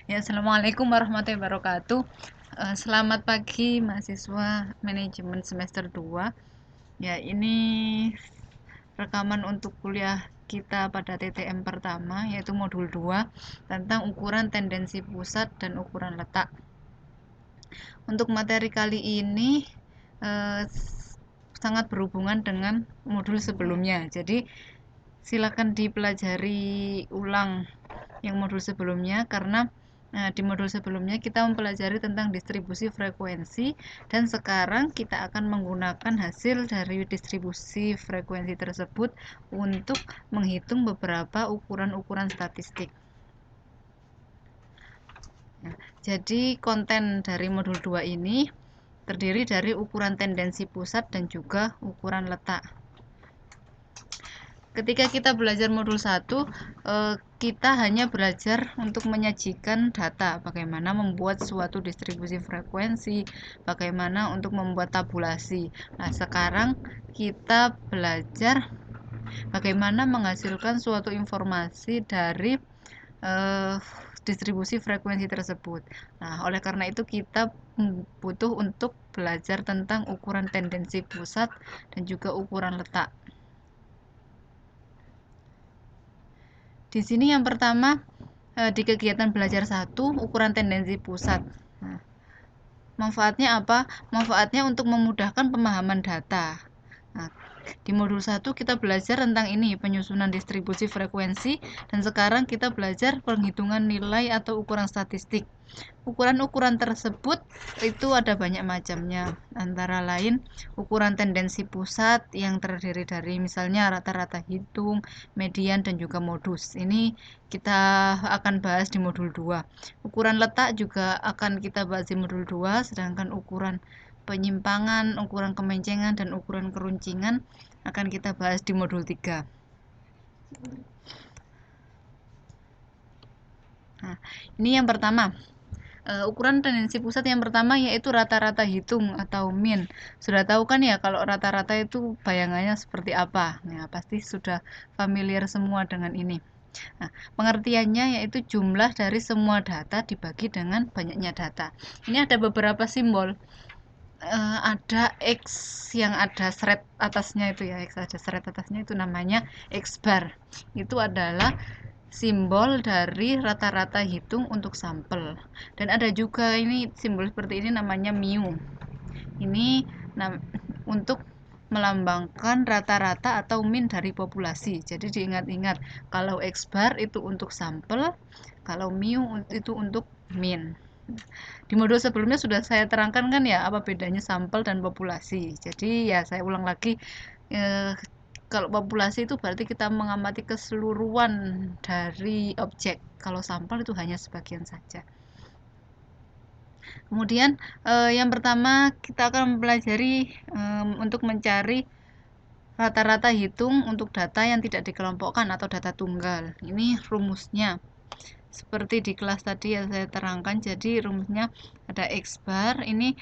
Ya, Assalamualaikum warahmatullahi wabarakatuh. Selamat pagi mahasiswa manajemen semester 2. Ya, ini rekaman untuk kuliah kita pada TTM pertama, yaitu modul 2, tentang ukuran tendensi pusat dan ukuran letak. Untuk materi kali ini sangat berhubungan dengan modul sebelumnya. Jadi, silakan dipelajari ulang yang modul sebelumnya, karena di modul sebelumnya kita mempelajari tentang distribusi frekuensi, dan sekarang kita akan menggunakan hasil dari distribusi frekuensi tersebut untuk menghitung beberapa ukuran-ukuran statistik. Jadi konten dari modul 2 ini terdiri dari ukuran tendensi pusat dan juga ukuran letak. Ketika kita belajar modul 1, kita hanya belajar untuk menyajikan data, bagaimana membuat suatu distribusi frekuensi, bagaimana untuk membuat tabulasi. Nah, sekarang kita belajar bagaimana menghasilkan suatu informasi dari distribusi frekuensi tersebut. Nah, oleh karena itu kita butuh untuk belajar tentang ukuran tendensi pusat dan juga ukuran letak. Di sini yang pertama, di kegiatan belajar 1, ukuran tendensi pusat. Nah, manfaatnya apa? Manfaatnya untuk memudahkan pemahaman data. Nah, di modul 1 kita belajar tentang ini, penyusunan distribusi frekuensi, dan sekarang kita belajar penghitungan nilai atau ukuran statistik. Ukuran-ukuran tersebut itu ada banyak macamnya, antara lain ukuran tendensi pusat yang terdiri dari misalnya rata-rata hitung, median, dan juga modus. Ini kita akan bahas di modul 2. Ukuran letak juga akan kita bahas di modul 2, sedangkan ukuran penyimpangan, ukuran kemencengan, dan ukuran keruncingan akan kita bahas di modul 3. Nah, ini yang pertama. Ukuran tendensi pusat yang pertama yaitu rata-rata hitung atau mean. Sudah tahu kan ya kalau rata-rata itu bayangannya seperti apa? Nah, pasti sudah familiar semua dengan ini. Nah, pengertiannya yaitu jumlah dari semua data dibagi dengan banyaknya data. Ini ada beberapa simbol. Ada X yang ada seret atasnya itu ya, X ada seret atasnya itu namanya X bar. Itu adalah simbol dari rata-rata hitung untuk sampel. Dan ada juga ini simbol seperti ini namanya mu. Ini untuk melambangkan rata-rata atau mean dari populasi. Jadi diingat-ingat, kalau X bar itu untuk sampel, kalau mu itu untuk mean. Di modul sebelumnya sudah saya terangkan kan ya apa bedanya sampel dan populasi. Jadi ya saya ulang lagi, kalau populasi itu berarti kita mengamati keseluruhan dari objek. Kalau sampel itu hanya sebagian saja. Kemudian yang pertama kita akan mempelajari untuk mencari rata-rata hitung untuk data yang tidak dikelompokkan atau data tunggal. Ini rumusnya. Seperti di kelas tadi yang saya terangkan, jadi rumusnya ada X bar, ini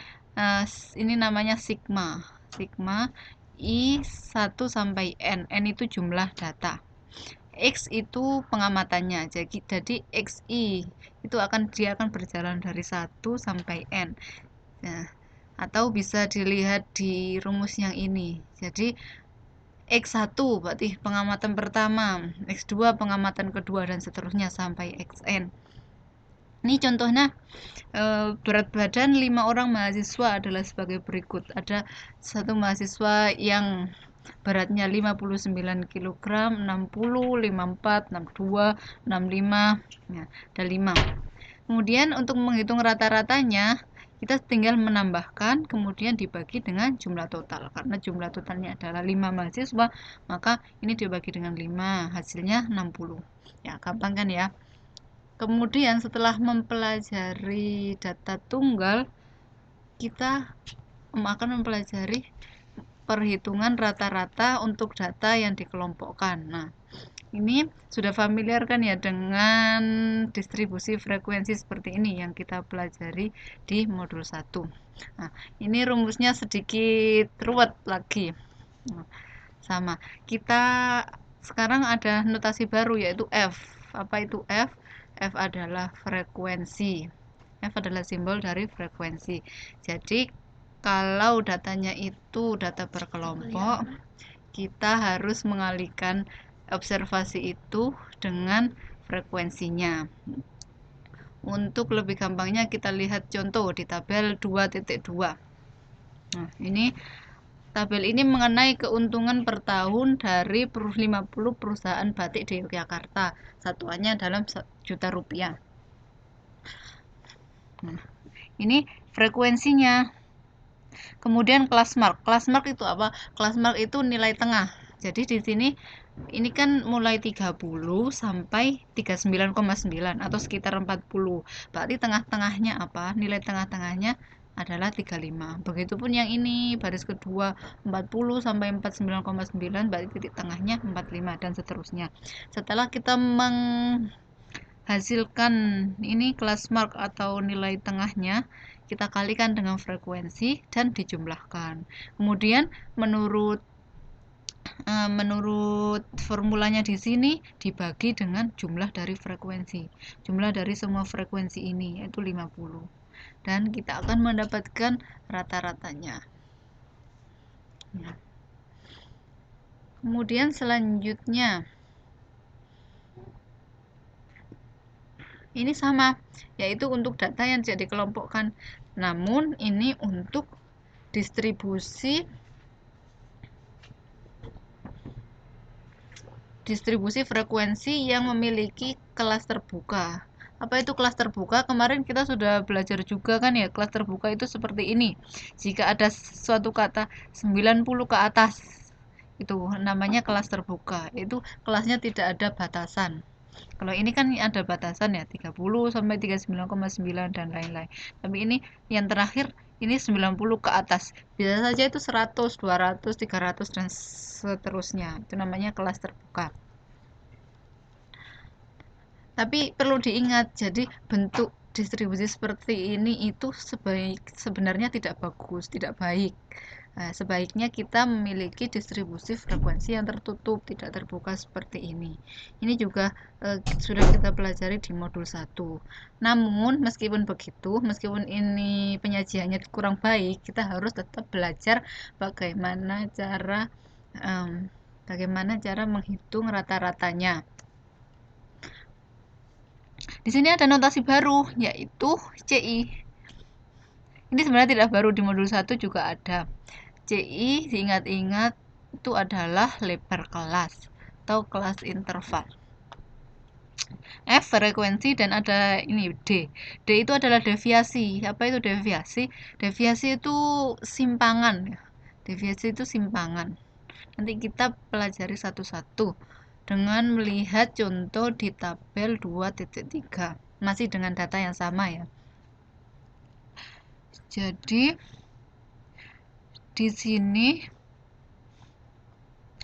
namanya sigma. Sigma I 1 sampai N itu jumlah data. X itu pengamatannya, jadi XI itu dia akan berjalan dari 1 sampai N. Nah, atau bisa dilihat di rumus yang ini. Jadi X1 berarti pengamatan pertama, X2 pengamatan kedua, dan seterusnya sampai Xn. Ini contohnya berat badan 5 orang mahasiswa adalah sebagai berikut. Ada satu mahasiswa yang beratnya 59 kg, 60, 54, 62, 65, ya, ada 5. Kemudian untuk menghitung rata-ratanya, kita tinggal menambahkan, kemudian dibagi dengan jumlah total. Karena jumlah totalnya adalah 5 mahasiswa, maka ini dibagi dengan 5, hasilnya 60. Ya, gampang kan ya? Kemudian setelah mempelajari data tunggal, kita akan mempelajari perhitungan rata-rata untuk data yang dikelompokkan. Nah, ini sudah familiar kan ya dengan distribusi frekuensi seperti ini yang kita pelajari di modul 1. Nah, ini rumusnya sedikit ruwet lagi. Nah, sama. Kita sekarang ada notasi baru yaitu F. Apa itu F? F adalah frekuensi. F adalah simbol dari frekuensi. Jadi kalau datanya itu data berkelompok, kita harus mengalihkan observasi itu dengan frekuensinya. Untuk lebih gampangnya kita lihat contoh di tabel 2.2. Nah, ini tabel ini mengenai keuntungan per tahun dari 50 perusahaan batik di Yogyakarta. Satuannya dalam juta rupiah. Nah, ini frekuensinya. Kemudian kelas mark. Kelas mark itu apa? Kelas mark itu nilai tengah. Jadi di sini ini kan mulai 30 sampai 39,9 atau sekitar 40. Berarti tengah-tengahnya apa? Nilai tengah-tengahnya adalah 35. Begitupun yang ini baris kedua 40 sampai 49,9 berarti titik tengahnya 45 dan seterusnya. Setelah kita hasilkan ini kelas mark atau nilai tengahnya, kita kalikan dengan frekuensi dan dijumlahkan. Kemudian menurut formulanya di sini dibagi dengan jumlah dari frekuensi. Jumlah dari semua frekuensi ini yaitu 50. Dan kita akan mendapatkan rata-ratanya. Ya. Kemudian selanjutnya ini sama, yaitu untuk data yang tidak dikelompokkan. Namun ini untuk distribusi frekuensi yang memiliki kelas terbuka. Apa itu kelas terbuka? Kemarin kita sudah belajar juga kan ya, kelas terbuka itu seperti ini. Jika ada suatu kata 90 ke atas, itu namanya kelas terbuka. Itu kelasnya tidak ada batasan. Kalau ini kan ada batasan ya, 30 sampai 39,9 dan lain-lain. Tapi ini yang terakhir ini 90 ke atas. Bisa saja itu 100, 200, 300 dan seterusnya. Itu namanya kelas terbuka. Tapi perlu diingat, jadi bentuk distribusi seperti ini itu sebenarnya tidak bagus, tidak baik. Nah, sebaiknya kita memiliki distribusi frekuensi yang tertutup, tidak terbuka seperti ini. Ini juga sudah kita pelajari di modul 1. Namun, meskipun begitu, meskipun ini penyajiannya kurang baik, kita harus tetap belajar bagaimana cara menghitung rata-ratanya. Di sini ada notasi baru, yaitu CI. Ini sebenarnya tidak baru, di modul 1 juga ada. CI, diingat-ingat, itu adalah lebar kelas atau kelas interval. F, frekuensi, dan ada ini D. D itu adalah deviasi. Apa itu deviasi? Deviasi itu simpangan. Deviasi itu simpangan. Nanti kita pelajari satu-satu dengan melihat contoh di tabel 2.3. Masih dengan data yang sama ya. Jadi di sini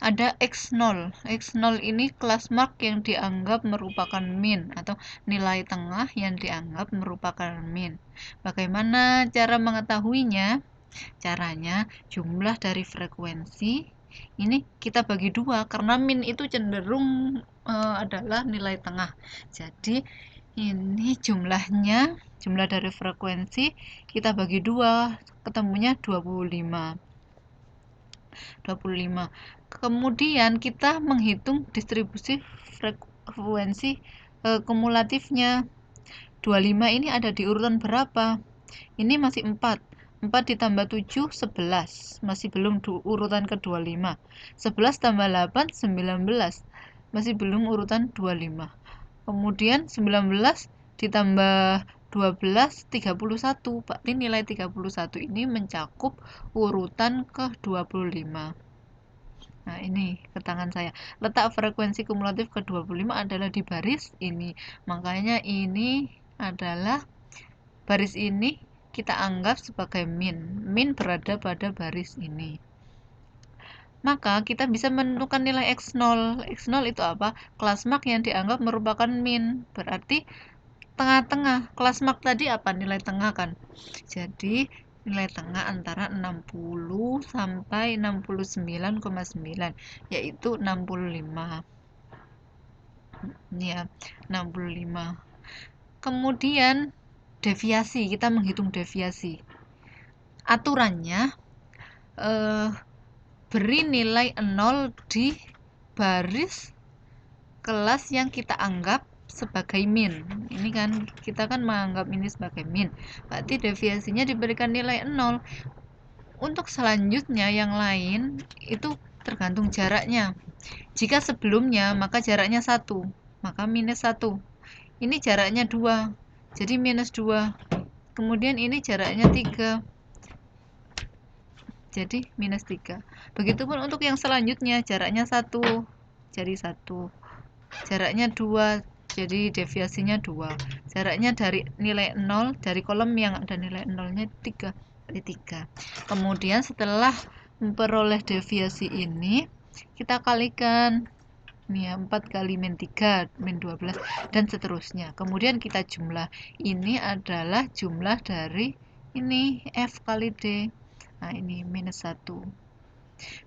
ada X0. X0 ini kelas mark yang dianggap merupakan min atau nilai tengah yang dianggap merupakan min. Bagaimana cara mengetahuinya? Caranya jumlah dari frekuensi ini kita bagi dua karena min itu cenderung adalah nilai tengah. Jadi ini jumlah dari frekuensi kita bagi dua, ketemunya 25. Kemudian kita menghitung distribusi frekuensi kumulatifnya. 25 ini ada di urutan berapa? Ini masih 4. 4 ditambah 7, 11. Masih belum urutan ke-25. 11 tambah 8, 19. Masih belum urutan 25. Kemudian 19 ditambah 12, 31. Berarti nilai 31 ini mencakup urutan ke-25. Nah, ini ke tangan saya. Letak frekuensi kumulatif ke-25 adalah di baris ini. Makanya ini adalah baris ini kita anggap sebagai min. Min berada pada baris ini. Maka kita bisa menentukan nilai X0. X0 itu apa? Kelas mark yang dianggap merupakan min. Berarti tengah-tengah. Kelas mark tadi apa? Nilai tengah kan? Jadi nilai tengah antara 60 sampai 69,9 yaitu 65. Ini ya, 65. Kemudian deviasi, kita menghitung deviasi. Aturannya beri nilai 0 di baris kelas yang kita anggap sebagai min. Ini kan kita kan menganggap ini sebagai min. Berarti deviasinya diberikan nilai 0. Untuk selanjutnya yang lain itu tergantung jaraknya. Jika sebelumnya maka jaraknya 1, maka minus 1. Ini jaraknya 2, jadi minus 2. Kemudian ini jaraknya 3, jadi minus 3. Begitupun untuk yang selanjutnya, jaraknya 1, jadi 1. Jaraknya 2, jadi deviasinya 2. Jaraknya dari nilai 0, dari kolom yang ada nilai 0-nya 3, jadi 3. Kemudian setelah memperoleh deviasi ini, kita kalikan. Ini ya, 4 kali min 3, min 12, dan seterusnya. Kemudian kita jumlah. Ini adalah jumlah dari ini, F kali D. Nah, ini minus 1.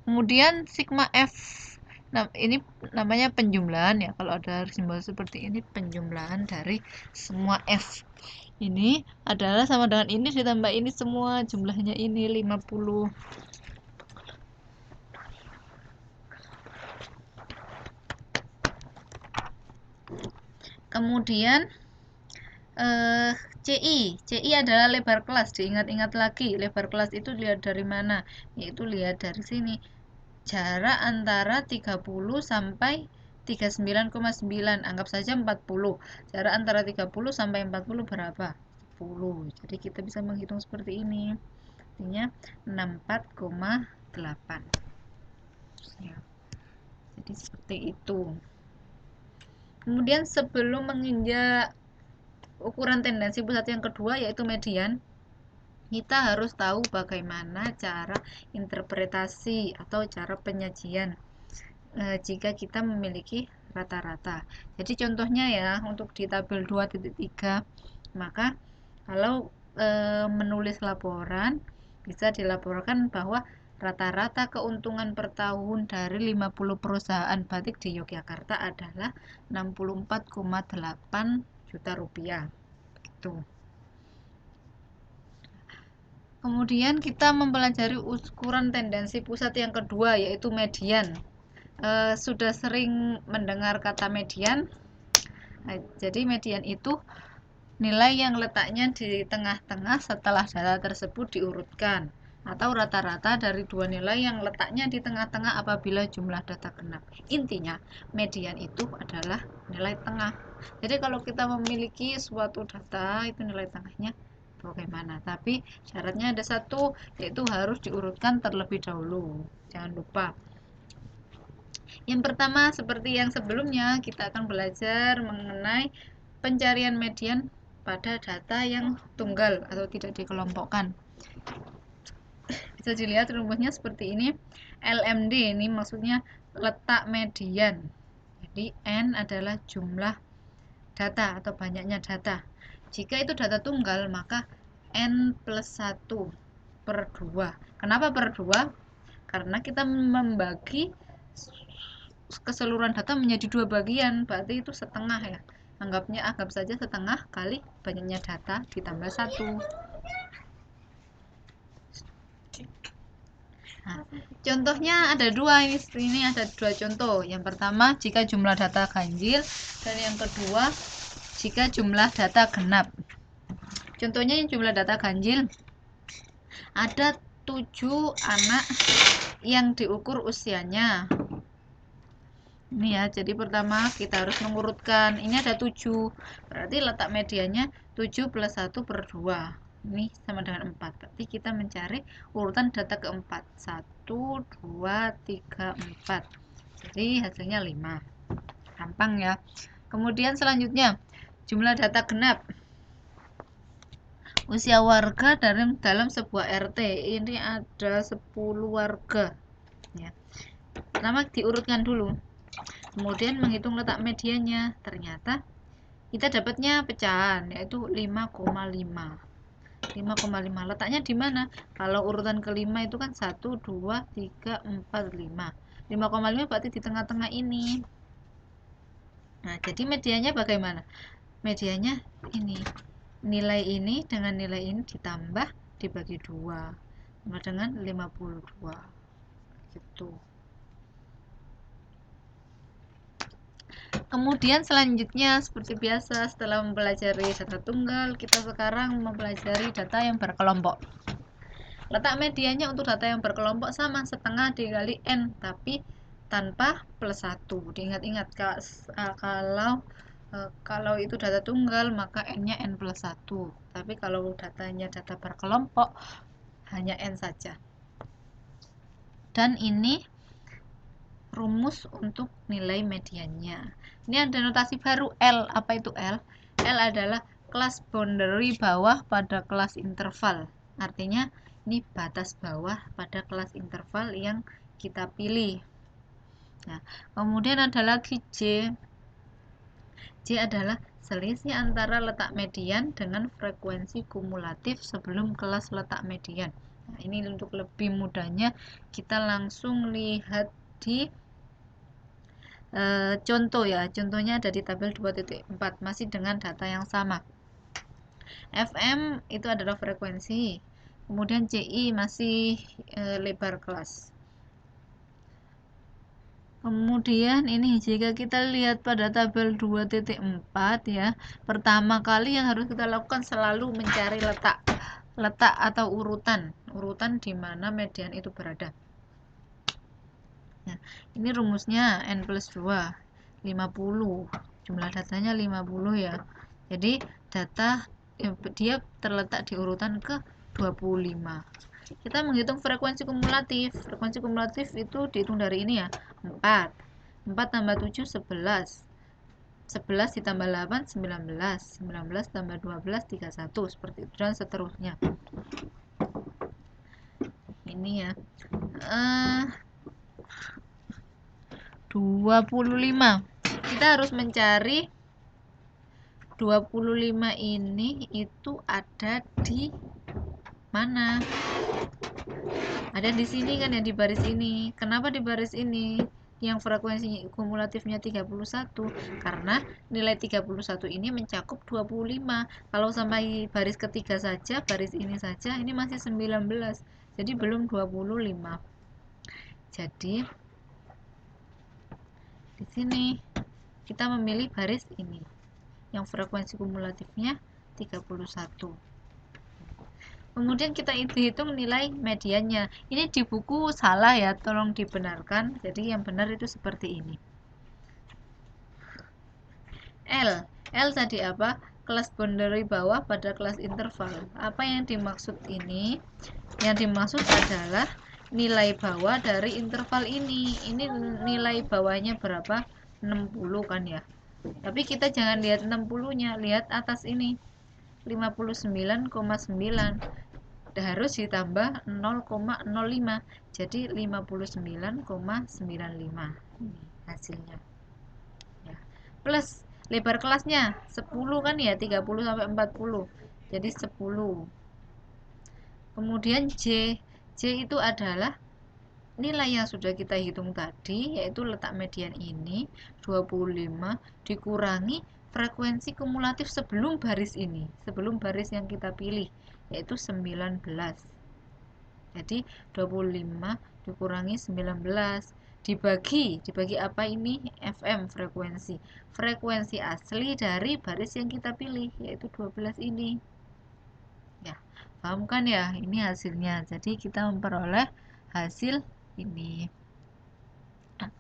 Kemudian sigma F. Nah, ini namanya penjumlahan ya. Kalau ada simbol seperti ini, penjumlahan dari semua F. Ini adalah sama dengan ini ditambah ini semua. Jumlahnya ini 50. Kemudian CI adalah lebar kelas. Diingat-ingat lagi, lebar kelas itu lihat dari mana? Yaitu lihat dari sini. Jarak antara 30 sampai 39,9. Anggap saja 40. Jarak antara 30 sampai 40 berapa? 10. Jadi kita bisa menghitung seperti ini. Artinya 64,8. Ya. Jadi seperti itu. Kemudian sebelum menginjak ukuran tendensi pusat yang kedua, yaitu median, kita harus tahu bagaimana cara interpretasi atau cara penyajian jika kita memiliki rata-rata. Jadi contohnya ya, untuk di tabel 2.3, maka kalau menulis laporan, bisa dilaporkan bahwa rata-rata keuntungan per tahun dari 50 perusahaan batik di Yogyakarta adalah 64,8 juta rupiah. Itu. Kemudian kita mempelajari ukuran tendensi pusat yang kedua, yaitu median. Sudah sering mendengar kata median? Nah, jadi median itu nilai yang letaknya di tengah-tengah setelah data tersebut diurutkan, atau rata-rata dari dua nilai yang letaknya di tengah-tengah apabila jumlah data genap. Intinya, median itu adalah nilai tengah. Jadi kalau kita memiliki suatu data, itu nilai tengahnya bagaimana. Tapi syaratnya ada satu, yaitu harus diurutkan terlebih dahulu. Jangan lupa. Yang pertama, seperti yang sebelumnya, kita akan belajar mengenai pencarian median pada data yang tunggal atau tidak dikelompokkan. Bisa dilihat rumusnya seperti ini. LMD ini maksudnya letak median. Jadi N adalah jumlah data atau banyaknya data. Jika itu data tunggal, maka N plus 1 per 2. Kenapa per 2? Karena kita membagi keseluruhan data menjadi dua bagian, berarti itu setengah ya. Anggap saja setengah kali banyaknya data ditambah 1. Nah, contohnya ada dua, ini ada dua contoh. Yang pertama, jika jumlah data ganjil, dan yang kedua, jika jumlah data genap. Contohnya yang jumlah data ganjil, ada 7 anak yang diukur usianya. Ini ya, jadi pertama kita harus mengurutkan. Ini ada 7, berarti letak mediannya 7 plus 1 per 2. Ini sama dengan 4. Berarti kita mencari urutan data keempat. 1, 2, 3, 4. Jadi hasilnya 5. Gampang ya. Kemudian selanjutnya, jumlah data genap. Usia warga dalam sebuah RT. Ini ada 10 warga. Ya. Pertama diurutkan dulu. Kemudian menghitung letak mediannya. Ternyata kita dapatnya pecahan, yaitu 5,5. 5,5 letaknya di mana? Kalau urutan kelima itu kan 1, 2, 3, 4, 5. 5,5 berarti di tengah-tengah ini. Nah, jadi medianya bagaimana? Medianya ini. Nilai ini dengan nilai ini ditambah dibagi 2 sama dengan 52. Gitu. Kemudian selanjutnya seperti biasa setelah mempelajari data tunggal, kita sekarang mempelajari data yang berkelompok. Letak medianya untuk data yang berkelompok sama, setengah dikali N, tapi tanpa plus 1. Diingat-ingat kalau itu data tunggal maka N-nya N plus 1. Tapi kalau datanya data berkelompok hanya N saja. Dan ini rumus untuk nilai mediannya. Ini ada notasi baru L. Apa itu L? L adalah kelas boundary bawah pada kelas interval. Artinya ini batas bawah pada kelas interval yang kita pilih. Nah, kemudian ada lagi J. J adalah selisih antara letak median dengan frekuensi kumulatif sebelum kelas letak median. Nah, ini untuk lebih mudahnya kita langsung lihat di contoh ya. Contohnya ada di tabel 2.4 masih dengan data yang sama. FM itu adalah frekuensi. Kemudian CI masih lebar kelas. Kemudian ini jika kita lihat pada tabel 2.4 ya, pertama kali yang harus kita lakukan selalu mencari letak atau urutan di mana median itu berada. Nah, ini rumusnya N plus 2, 50. Jumlah datanya 50 ya. Jadi data dia terletak di urutan ke 25. Kita menghitung frekuensi kumulatif. Frekuensi kumulatif itu dihitung dari ini ya. 4 tambah 7, 11. 11 ditambah 8, 19. 19 tambah 12, 31. Seperti itu dan seterusnya. Ini ya. 25. Kita harus mencari 25 ini itu ada di mana? Ada di sini kan ya, di baris ini. Kenapa di baris ini yang frekuensi kumulatifnya 31? Karena nilai 31 ini mencakup 25. Kalau sampai baris ketiga saja, baris ini saja, ini masih 19. Jadi belum 25. Jadi di sini kita memilih baris ini yang frekuensi kumulatifnya 31. Kemudian kita hitung nilai mediannya. Ini di buku salah ya, tolong dibenarkan. Jadi yang benar itu seperti ini. L tadi apa? Kelas boundary bawah pada kelas interval. Apa yang dimaksud ini? Yang dimaksud adalah nilai bawah dari interval ini. Ini nilai bawahnya berapa? 60 kan ya. Tapi kita jangan lihat 60-nya, lihat atas ini. 59,9 harus ditambah 0,05, jadi 59,95 ini hasilnya ya. Plus lebar kelasnya 10 kan ya, 30 sampai 40, jadi 10. Kemudian J itu adalah nilai yang sudah kita hitung tadi, yaitu letak median ini 25 dikurangi frekuensi kumulatif sebelum baris ini, sebelum baris yang kita pilih, yaitu 19. Jadi 25 dikurangi 19 dibagi apa ini? FM, frekuensi asli dari baris yang kita pilih, yaitu 12 ini ya. Paham kan ya? Ini hasilnya. Jadi kita memperoleh hasil ini. Nah,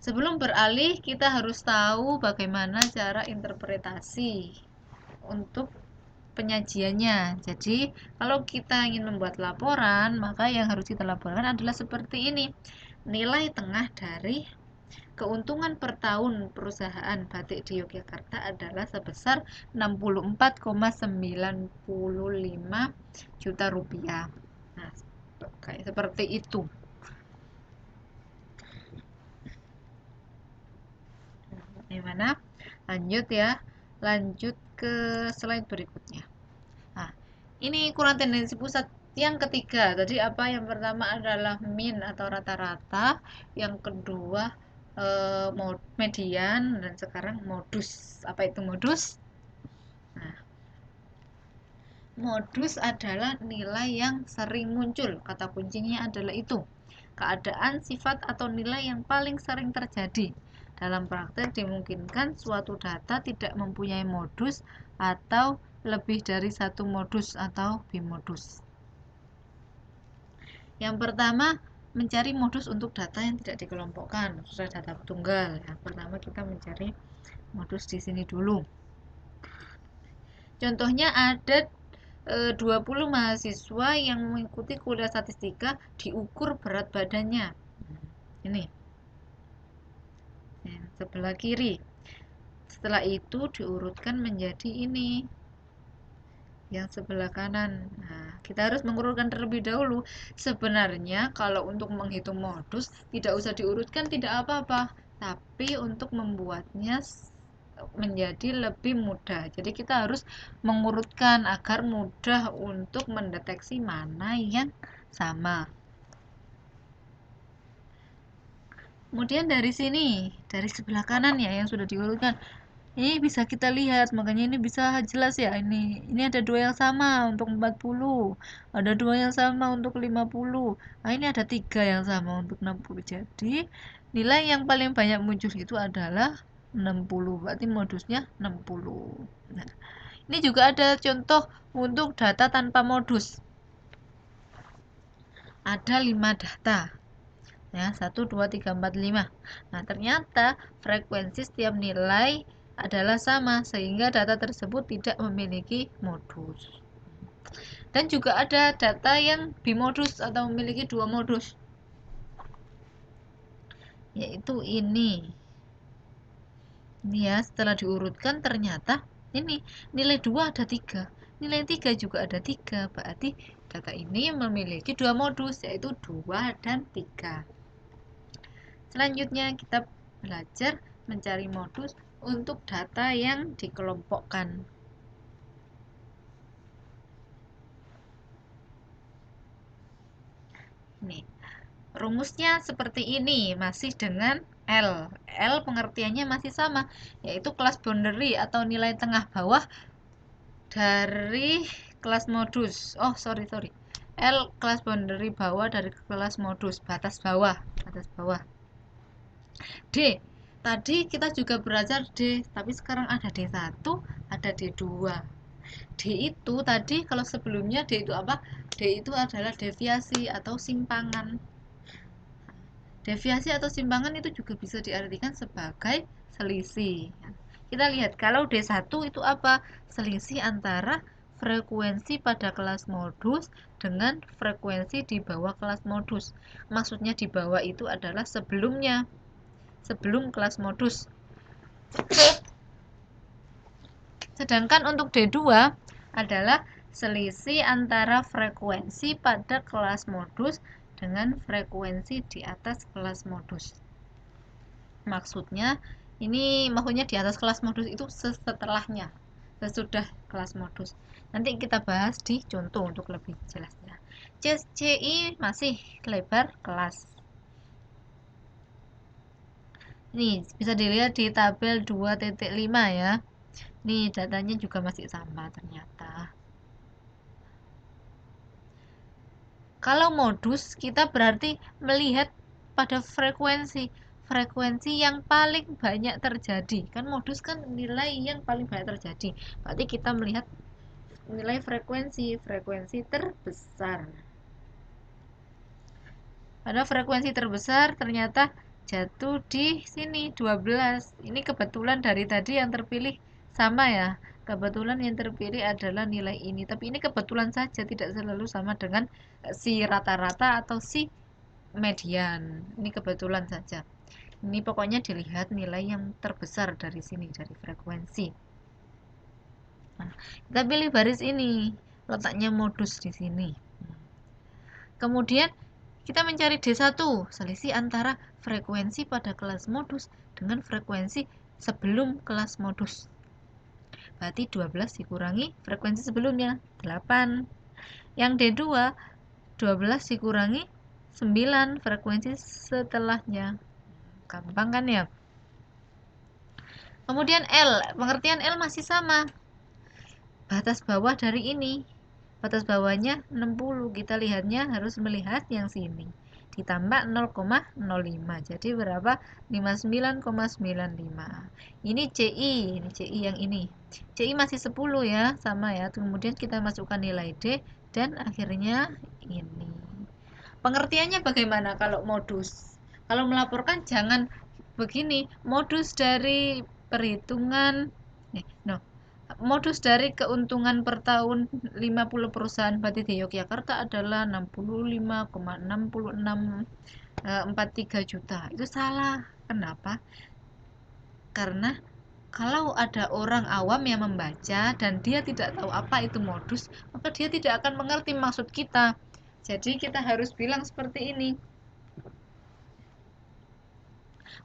sebelum beralih kita harus tahu bagaimana cara interpretasi untuk penyajiannya. Jadi kalau kita ingin membuat laporan, maka yang harus kita laporkan adalah seperti ini. Nilai tengah dari keuntungan per tahun perusahaan batik di Yogyakarta adalah sebesar 64,95 juta rupiah. Nah, kayak seperti itu. Gimana? Lanjut ya. Lanjut ke slide berikutnya. Nah, ini ukuran tendensi pusat yang ketiga. Tadi apa? Yang pertama adalah mean atau rata-rata. Yang kedua median, dan sekarang modus. Apa itu modus? Nah, modus adalah nilai yang sering muncul. Kata kuncinya adalah itu. Keadaan, sifat, atau nilai yang paling sering terjadi. Dalam praktek dimungkinkan suatu data tidak mempunyai modus atau lebih dari satu modus atau bimodus. Yang pertama, mencari modus untuk data yang tidak dikelompokkan. Sudah data tunggal. Yang pertama kita mencari modus di sini dulu. Contohnya ada 20 mahasiswa yang mengikuti kuliah statistika diukur berat badannya. Ini. Yang sebelah kiri. Setelah itu diurutkan menjadi ini. Yang sebelah kanan. Nah, kita harus mengurutkan terlebih dahulu. Sebenarnya kalau untuk menghitung modus tidak usah diurutkan, tidak apa-apa. Tapi untuk membuatnya menjadi lebih mudah. Jadi kita harus mengurutkan agar mudah untuk mendeteksi mana yang sama. Kemudian dari sini, dari sebelah kanan ya yang sudah diurutkan. Ini bisa kita lihat, makanya ini bisa jelas ya. Ini ada 2 yang sama untuk 40, ada 2 yang sama untuk 50. Nah, ini ada 3 yang sama untuk 60. Jadi, nilai yang paling banyak muncul itu adalah 60. Berarti modusnya 60. Nah, ini juga ada contoh untuk data tanpa modus. Ada 5 data. Ya, 1, 2, 3, 4, 5. Nah, ternyata frekuensi setiap nilai adalah sama sehingga data tersebut tidak memiliki modus. Dan juga ada data yang bimodus atau memiliki 2 modus, yaitu ini. Ini ya, setelah diurutkan ternyata ini nilai 2 ada 3, nilai 3 juga ada 3, berarti data ini memiliki 2 modus, yaitu 2 dan 3. Selanjutnya kita belajar mencari modus untuk data yang dikelompokkan. Ini rumusnya seperti ini, masih dengan L. L pengertiannya masih sama, yaitu kelas boundary atau nilai tengah bawah dari kelas modus. Oh, sorry. L kelas boundary bawah dari kelas modus, batas bawah. D. Tadi kita juga belajar D, tapi sekarang ada D1, ada D2. D itu tadi kalau sebelumnya D itu apa? D itu adalah deviasi atau simpangan. Deviasi atau simpangan itu juga bisa diartikan sebagai selisih. Kita lihat kalau D1 itu apa? Selisih antara frekuensi pada kelas modus dengan frekuensi di bawah kelas modus. Maksudnya di bawah itu adalah sebelum kelas modus. Sedangkan untuk D2 adalah selisih antara frekuensi pada kelas modus dengan frekuensi di atas kelas modus. Maksudnya di atas kelas modus itu setelahnya, sesudah kelas modus. Nanti kita bahas di contoh untuk lebih jelasnya. CI masih lebar kelas. Ini bisa dilihat di tabel 2.5 ya. Nih datanya juga masih sama ternyata. Kalau modus kita berarti melihat pada frekuensi yang paling banyak terjadi. Kan modus kan nilai yang paling banyak terjadi. Berarti kita melihat nilai frekuensi terbesar. Pada frekuensi terbesar ternyata jatuh di sini 12. Ini kebetulan dari tadi yang terpilih sama ya. Kebetulan yang terpilih adalah nilai ini, tapi ini kebetulan saja, tidak selalu sama dengan si rata-rata atau si median. Ini kebetulan saja. Ini pokoknya dilihat nilai yang terbesar dari sini, dari frekuensi. Nah, kita pilih baris ini, letaknya modus di sini. Kemudian kita mencari D1, selisih antara frekuensi pada kelas modus dengan frekuensi sebelum kelas modus. Berarti 12 dikurangi frekuensi sebelumnya, 8. Yang D2, 12 dikurangi 9 frekuensi setelahnya. Gampang kan ya? Kemudian L, pengertian L masih sama. Batas bawah dari ini. Batas bawahnya 60. Kita lihatnya harus melihat yang sini. Ditambah 0,05. Jadi berapa? 59,95. Ini CI yang ini. CI masih 10 ya, sama ya. Kemudian kita masukkan nilai D dan akhirnya ini. Pengertiannya bagaimana kalau modus? Kalau melaporkan jangan begini, modus dari perhitungan modus dari keuntungan per tahun 50 perusahaan batik di Yogyakarta adalah 65,6643 juta. Itu salah. Kenapa? Karena kalau ada orang awam yang membaca dan dia tidak tahu apa itu modus, maka dia tidak akan mengerti maksud kita. Jadi kita harus bilang seperti ini.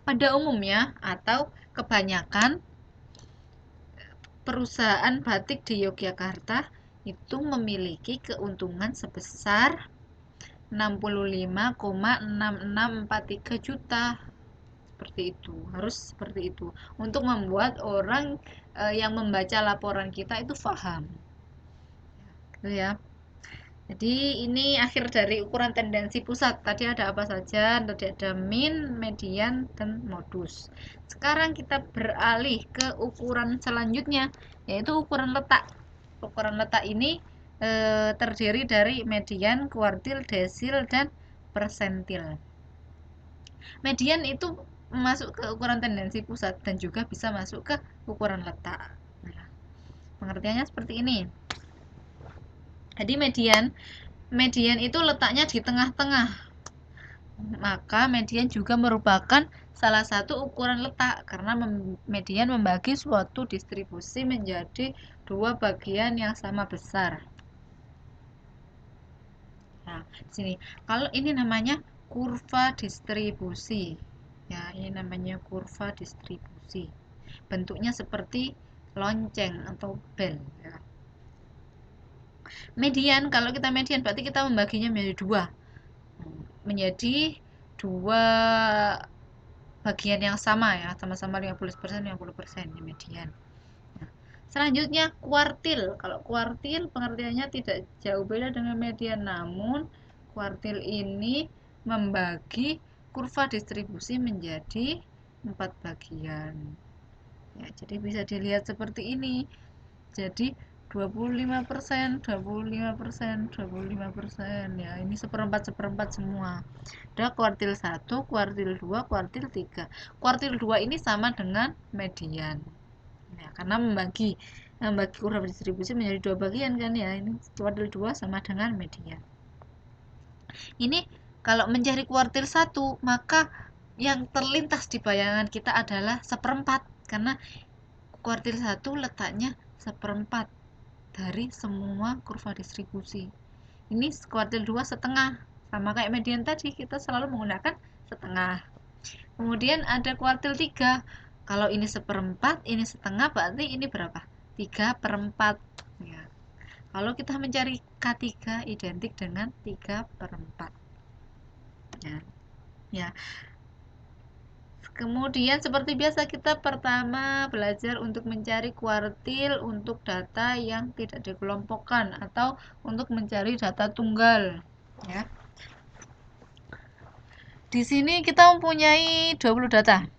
Pada umumnya atau kebanyakan perusahaan batik di Yogyakarta itu memiliki keuntungan sebesar 65,6643 juta. Seperti itu, harus seperti itu untuk membuat orang yang membaca laporan kita itu paham. Gitu ya. Jadi ini akhir dari ukuran tendensi pusat. Tadi ada apa saja? Tadi ada min, median, dan modus. Sekarang kita beralih ke ukuran selanjutnya, yaitu ukuran letak. Ukuran letak ini terdiri dari median, kuartil, desil, dan persentil. Median itu masuk ke ukuran tendensi pusat dan juga bisa masuk ke ukuran letak. Nah, pengertiannya seperti ini. Jadi median itu letaknya di tengah-tengah. Maka median juga merupakan salah satu ukuran letak karena median membagi suatu distribusi menjadi dua bagian yang sama besar. Nah, sini. Kalau ini namanya kurva distribusi. Ya, ini namanya kurva distribusi. Bentuknya seperti lonceng atau bel ya. Median, kalau kita median berarti kita membaginya menjadi dua bagian yang sama ya, sama-sama 50% 50% di median. Nah, selanjutnya kuartil. Kalau kuartil pengertiannya tidak jauh beda dengan median, namun kuartil ini membagi kurva distribusi menjadi 4 bagian. Ya, jadi bisa dilihat seperti ini. Jadi 25%, 25%, 25% ya. Ini seperempat semua. Ada kuartil 1, kuartil 2, kuartil 3. Kuartil 2 ini sama dengan median. Ya, karena membagi kurva distribusi menjadi dua bagian kan ya. Ini kuartil 2 sama dengan median. Ini kalau mencari kuartil 1, maka yang terlintas di bayangan kita adalah seperempat karena kuartil 1 letaknya seperempat dari semua kurva distribusi. Ini kuartil 2 setengah, sama kayak median tadi kita selalu menggunakan setengah. Kemudian ada kuartil 3. Kalau ini seperempat, ini setengah, berarti ini berapa? 3/4 ya. Kalau kita mencari K3 identik dengan 3/4 ya. Ya. Kemudian seperti biasa kita pertama belajar untuk mencari kuartil untuk data yang tidak dikelompokkan atau untuk mencari data tunggal ya. Di sini kita mempunyai 20 data.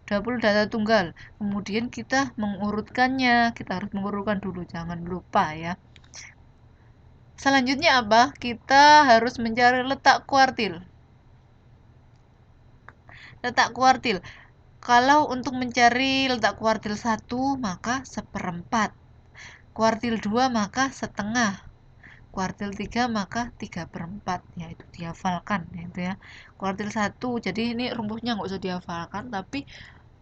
20 data tunggal. Kemudian kita mengurutkannya. Kita harus mengurutkan dulu, jangan lupa ya. Selanjutnya apa? Kita harus mencari letak kuartil. Letak kuartil. Kalau untuk mencari letak kuartil 1 maka seperempat. Kuartil 2 maka setengah. Kuartil 3 maka 3/4. Ya itu dihafalkan gitu ya. Kuartil 1 jadi ini rumusnya nggak usah dihafalkan tapi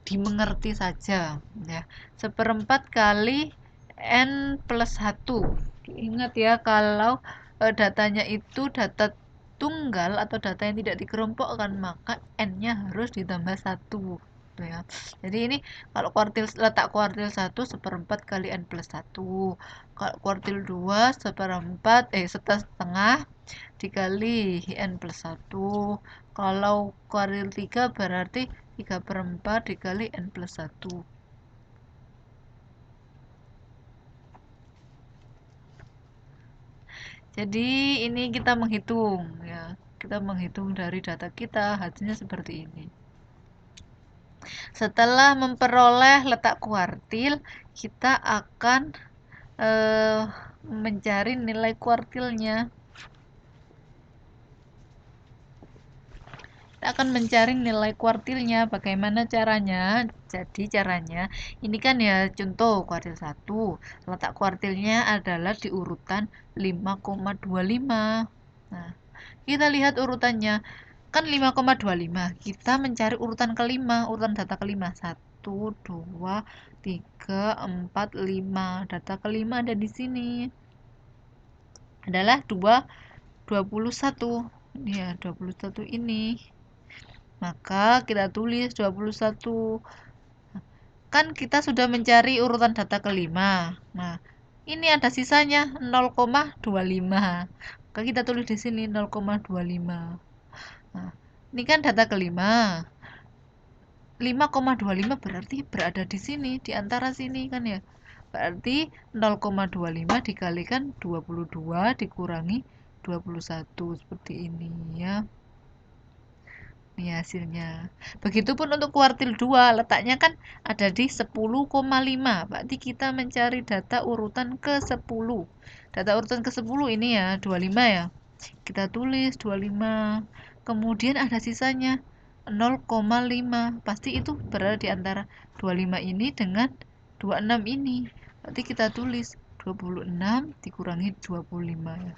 dimengerti saja ya. Seperempat kali N plus 1. Ingat ya kalau datanya itu data tunggal atau data yang tidak dikelompokkan maka N-nya harus ditambah 1 ya. Jadi ini kalau letak kuartil 1 1/4 kali n plus 1. Kalau kuartil 2 setengah dikali n plus 1. Kalau kuartil 3 berarti 3/4 dikali n plus 1. Jadi ini kita menghitung ya. Kita menghitung dari data kita, hasilnya seperti ini. Setelah memperoleh letak kuartil, kita akan mencari nilai kuartilnya. Kita akan mencari nilai kuartilnya. Bagaimana caranya? Jadi caranya, ini kan ya contoh kuartil 1. Letak kuartilnya adalah di urutan 5,25. Nah, kita lihat urutannya. Kan 5,25. Kita mencari urutan kelima, urutan data kelima. 1, 2, 3, 4, 5. Data kelima ada di sini. Adalah 21. Ya, 21 ini. Maka kita tulis 21. Kan kita sudah mencari urutan data kelima. Nah, ini ada sisanya 0,25. Maka kita tulis di sini 0,25. Nah, ini kan data kelima. 5,25 berarti berada di sini, di antara sini kan ya. Berarti 0,25 dikalikan 22 dikurangi 21 seperti ini ya. Ini hasilnya. Begitupun untuk kuartil 2, letaknya kan ada di 10,5. Berarti kita mencari data urutan ke-10. Data urutan ke-10 ini ya, 25 ya. Kita tulis 25. Kemudian ada sisanya 0,5. Pasti itu berada di antara 25 ini dengan 26 ini. Berarti kita tulis 26 dikurangi 25 ya.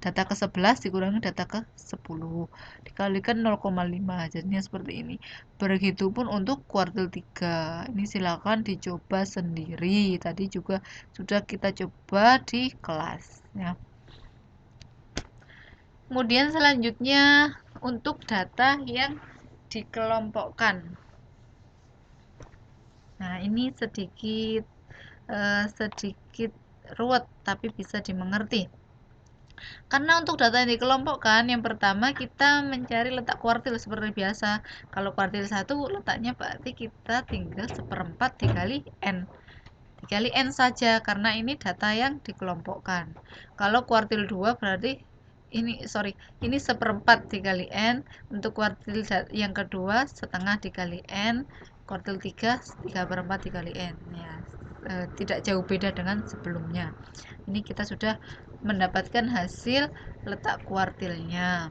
Data ke-11 dikurangi data ke-10 dikalikan 0,5, jadinya seperti ini. Begitupun untuk kuartil 3. Ini silakan dicoba sendiri. Tadi juga sudah kita coba di kelas ya. Kemudian selanjutnya untuk data yang dikelompokkan. Nah, ini sedikit ruwet tapi bisa dimengerti. Karena untuk data yang dikelompokkan, yang pertama kita mencari letak kuartil seperti biasa. Kalau kuartil 1 letaknya berarti kita tinggal 1/4 dikali n. Dikali n saja karena ini data yang dikelompokkan. Kalau kuartil 2 berarti ini 1/4 dikali n. Untuk kuartil yang kedua setengah dikali n. Kuartil 3 3/4 dikali n ya. Tidak jauh beda dengan sebelumnya. Ini kita sudah mendapatkan hasil letak kuartilnya.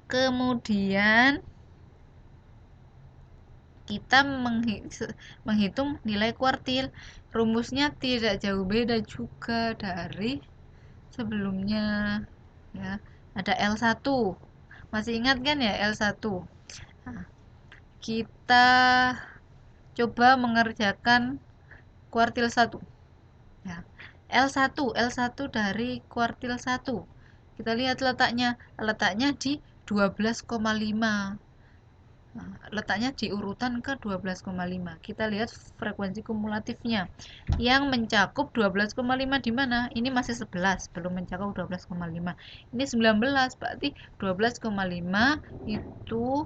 Kemudian kita menghitung nilai kuartil. Rumusnya tidak jauh beda juga dari sebelumnya ya. Ada L1. Masih ingat kan ya L1? Nah, kita coba mengerjakan kuartil 1 ya. L1 dari kuartil 1. Kita lihat letaknya di 12,5. Nah, letaknya di urutan ke 12,5. Kita lihat frekuensi kumulatifnya. Yang mencakup 12,5 di mana? Ini masih 11, belum mencakup 12,5. Ini 19, berarti 12,5 itu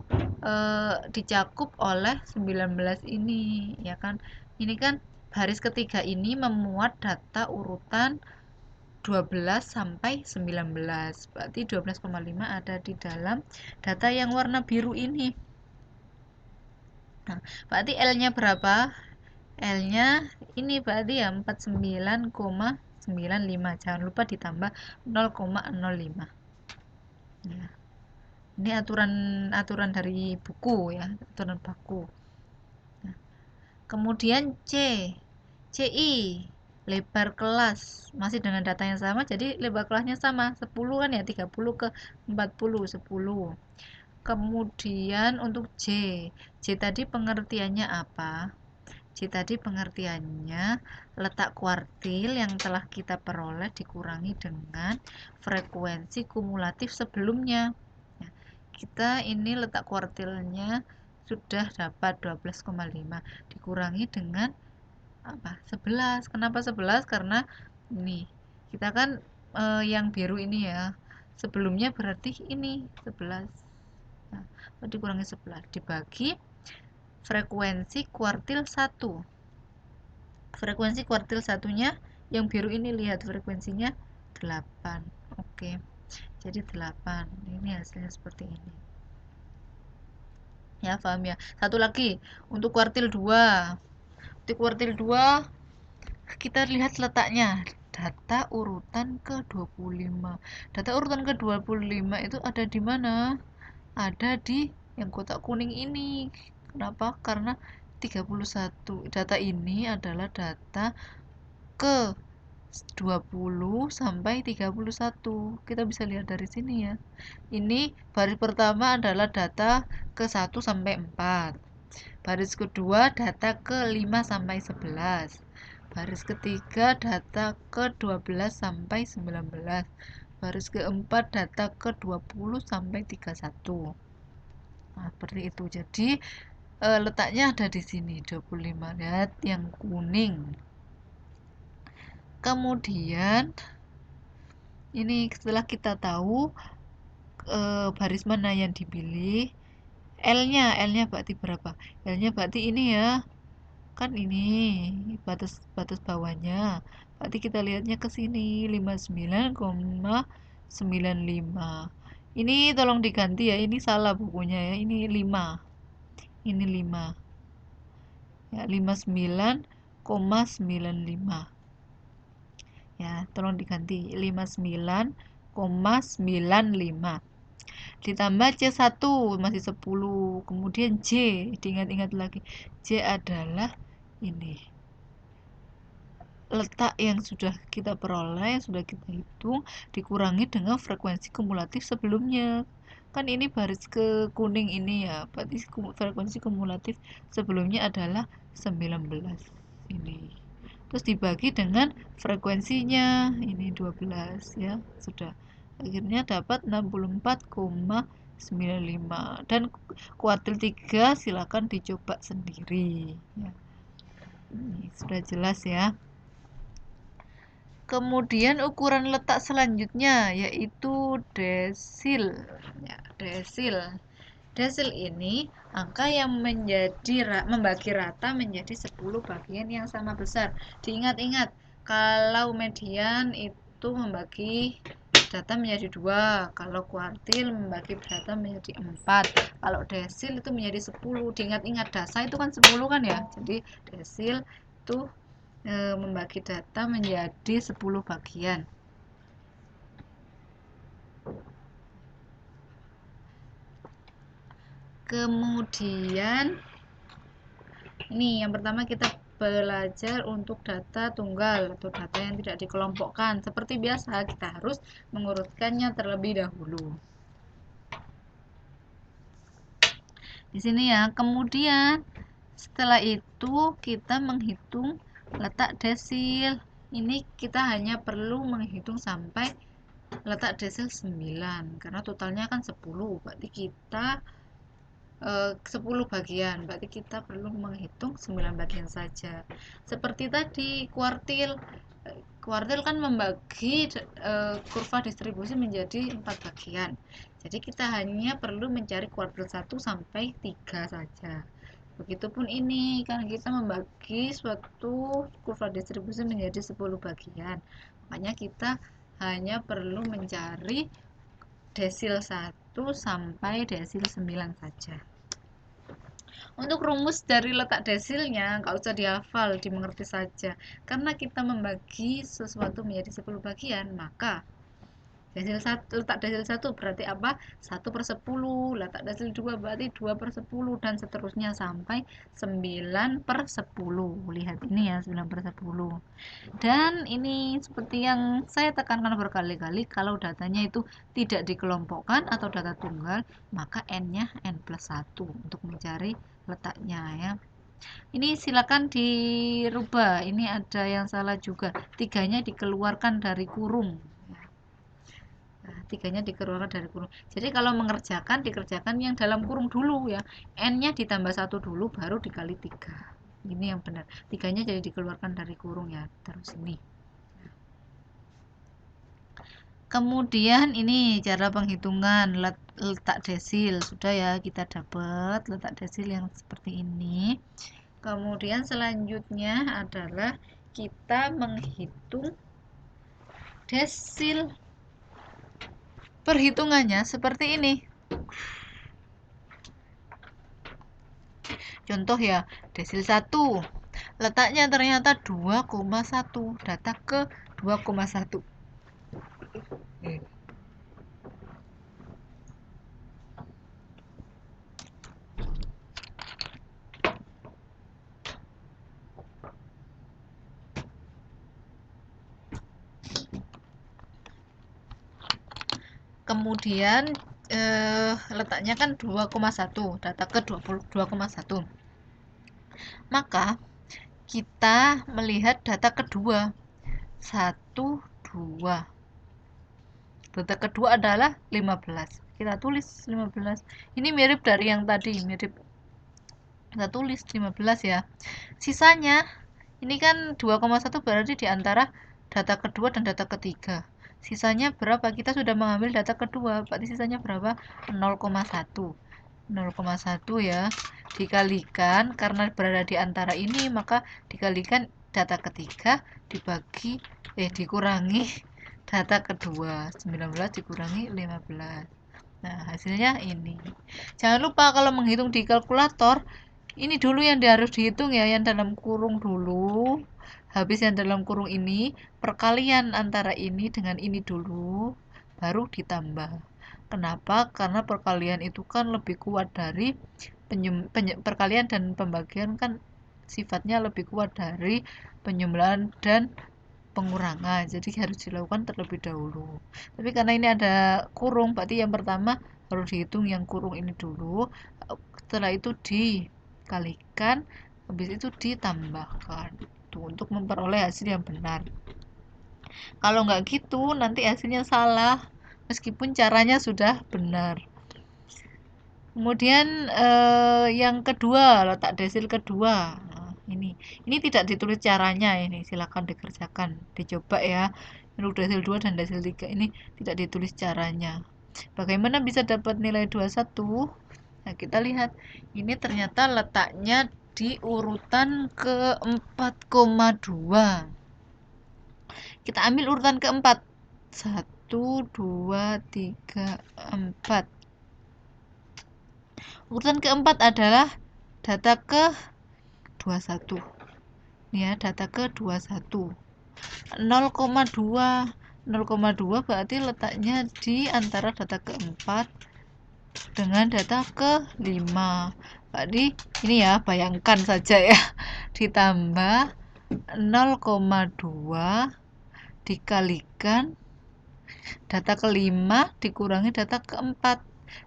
dicakup oleh 19 ini, ya kan? Ini kan baris ketiga ini memuat data urutan 12 sampai 19. Berarti 12,5 ada di dalam data yang warna biru ini. Nah, berarti L-nya berapa? L-nya ini berarti ya 49,95. Jangan lupa ditambah 0,05. Ya. Ini aturan dari buku ya, aturan baku. Nah, kemudian CI lebar kelas masih dengan data yang sama, jadi lebar kelasnya sama 10 kan ya, 30 ke 40 10. Kemudian untuk J tadi pengertiannya apa? J tadi pengertiannya letak kuartil yang telah kita peroleh dikurangi dengan frekuensi kumulatif sebelumnya. kita ini letak kuartilnya sudah dapat 12,5 dikurangi dengan apa? 11. Kenapa 11? Karena ini kita kan yang biru ini ya. Sebelumnya berarti ini 11. Nah, dikurangi 11 dibagi frekuensi kuartil 1. Frekuensi kuartil satunya yang biru ini, lihat frekuensinya 8. Oke. Jadi 8. Ini hasilnya seperti ini. Ya, paham ya? Satu lagi untuk kuartil 2. Di kuartil 2 kita lihat letaknya. Data urutan ke-25. Data urutan ke-25 itu ada di mana? Ada di yang kotak kuning ini. Kenapa? Karena 31. Data ini adalah data ke 20 sampai 31. Kita bisa lihat dari sini ya. Ini baris pertama adalah data ke 1 sampai 4. Baris kedua data ke 5 sampai 11. Baris ketiga data ke 12 sampai 19. Baris keempat data ke 20 sampai 31. Nah, seperti itu. Jadi letaknya ada di sini 25. Lihat yang kuning. Kemudian ini setelah kita tahu baris mana yang dipilih, L-nya berarti berapa? L-nya berarti ini ya. Kan ini batas bawahnya. Berarti kita lihatnya ke sini 59,95. Ini tolong diganti ya. Ini salah bukunya ya. Ini 5. Ini 5. Ya, 59,95. Ya, tolong diganti 59,95 ditambah C1 masih 10. Kemudian J, diingat-ingat lagi, J adalah ini letak yang sudah kita peroleh, yang sudah kita hitung, dikurangi dengan frekuensi kumulatif sebelumnya. Kan ini baris ke kuning ini ya, berarti frekuensi kumulatif sebelumnya adalah 19 ini. Terus dibagi dengan frekuensinya ini 12 ya, sudah. Akhirnya dapat 64,95 dan kuartil 3 silakan dicoba sendiri ya. Ini sudah jelas ya. Kemudian ukuran letak selanjutnya yaitu desil ya, desil. Desil ini angka yang membagi rata menjadi 10 bagian yang sama besar. Diingat-ingat, kalau median itu membagi data menjadi 2, kalau kuartil membagi data menjadi 4, kalau desil itu menjadi 10. Diingat-ingat, dasa itu kan 10 kan ya. Jadi desil itu membagi data menjadi 10 bagian. Kemudian ini yang pertama kita belajar untuk data tunggal atau data yang tidak dikelompokkan. Seperti biasa kita harus mengurutkannya terlebih dahulu. Di sini ya. Kemudian setelah itu kita menghitung letak desil. Ini kita hanya perlu menghitung sampai letak desil 9 karena totalnya kan 10. Berarti kita 10 bagian, berarti kita perlu menghitung 9 bagian saja. Seperti tadi kuartil kan membagi kurva distribusi menjadi 4 bagian. Jadi kita hanya perlu mencari kuartil 1 sampai 3 saja. Begitupun ini, karena kita membagi suatu kurva distribusi menjadi 10 bagian. Makanya kita hanya perlu mencari desil 1 sampai desil 9 saja. Untuk rumus dari letak desilnya nggak usah dihafal, dimengerti saja. Karena kita membagi sesuatu menjadi 10 bagian, maka letak desil 1 berarti apa? 1/10. Letak desil 2 berarti 2/10 dan seterusnya sampai 9/10. Lihat ini ya, 9/10. Dan ini seperti yang saya tekankan berkali-kali, kalau datanya itu tidak dikelompokkan atau data tunggal, maka n-nya n+1 untuk mencari letaknya ya. Ini silakan dirubah. Ini ada yang salah juga. 3-nya dikeluarkan dari kurung. Nah, 3-nya dikeluarkan dari kurung. Jadi kalau mengerjakan, dikerjakan yang dalam kurung dulu ya. N-nya ditambah 1 dulu, baru dikali 3. Ini yang benar. 3-nya jadi dikeluarkan dari kurung ya. Terus ini. Kemudian ini cara penghitungan letak desil. Sudah ya, kita dapat letak desil yang seperti ini. Kemudian selanjutnya adalah kita menghitung desil. Perhitungannya seperti ini. Contoh ya, desil 1. Letaknya ternyata 2,1. Data ke 2,1. Kemudian letaknya kan 2,1, data ke 2,1. Maka kita melihat data kedua 1, 2. Data kedua adalah 15. Kita tulis 15. Ini mirip dari yang tadi, mirip. Kita tulis 15 ya. Sisanya ini kan 2,1 berarti di antara data kedua dan data ketiga. Sisanya berapa? Kita sudah mengambil data kedua, berarti sisanya berapa? 0,1. 0,1 ya. Dikalikan, karena berada di antara ini, maka dikalikan data ketiga dikurangi data kedua. 19 dikurangi 15. Nah, hasilnya ini. Jangan lupa kalau menghitung di kalkulator, ini dulu yang harus dihitung ya, yang dalam kurung dulu. Habis yang dalam kurung ini, perkalian antara ini dengan ini dulu, baru ditambah. Kenapa? Karena perkalian itu kan lebih kuat dari perkalian dan pembagian kan sifatnya lebih kuat dari penjumlahan dan pengurangan. Jadi harus dilakukan terlebih dahulu. Tapi karena ini ada kurung, berarti yang pertama harus dihitung yang kurung ini dulu. Setelah itu dikalikan, habis itu ditambahkan. Tuh, untuk memperoleh hasil yang benar. Kalau nggak gitu, nanti hasilnya salah. Meskipun caranya sudah benar. Kemudian yang kedua, letak desil kedua. Nah, ini tidak ditulis caranya, ini silakan dikerjakan, dicoba ya. Untuk desil 2 dan desil 3 ini tidak ditulis caranya. Bagaimana bisa dapat nilai 21? Nah, kita lihat. Ini ternyata letaknya di urutan ke 4,2. Kita ambil urutan keempat. 1, 2, 3, 4. Urutan keempat adalah data ke 21. Ini ya, data ke 21. 0,2. 0,2 berarti letaknya di antara data keempat dengan data ke 5. Berarti ini ya, bayangkan saja ya. Ditambah 0,2 dikalikan data kelima dikurangi data keempat.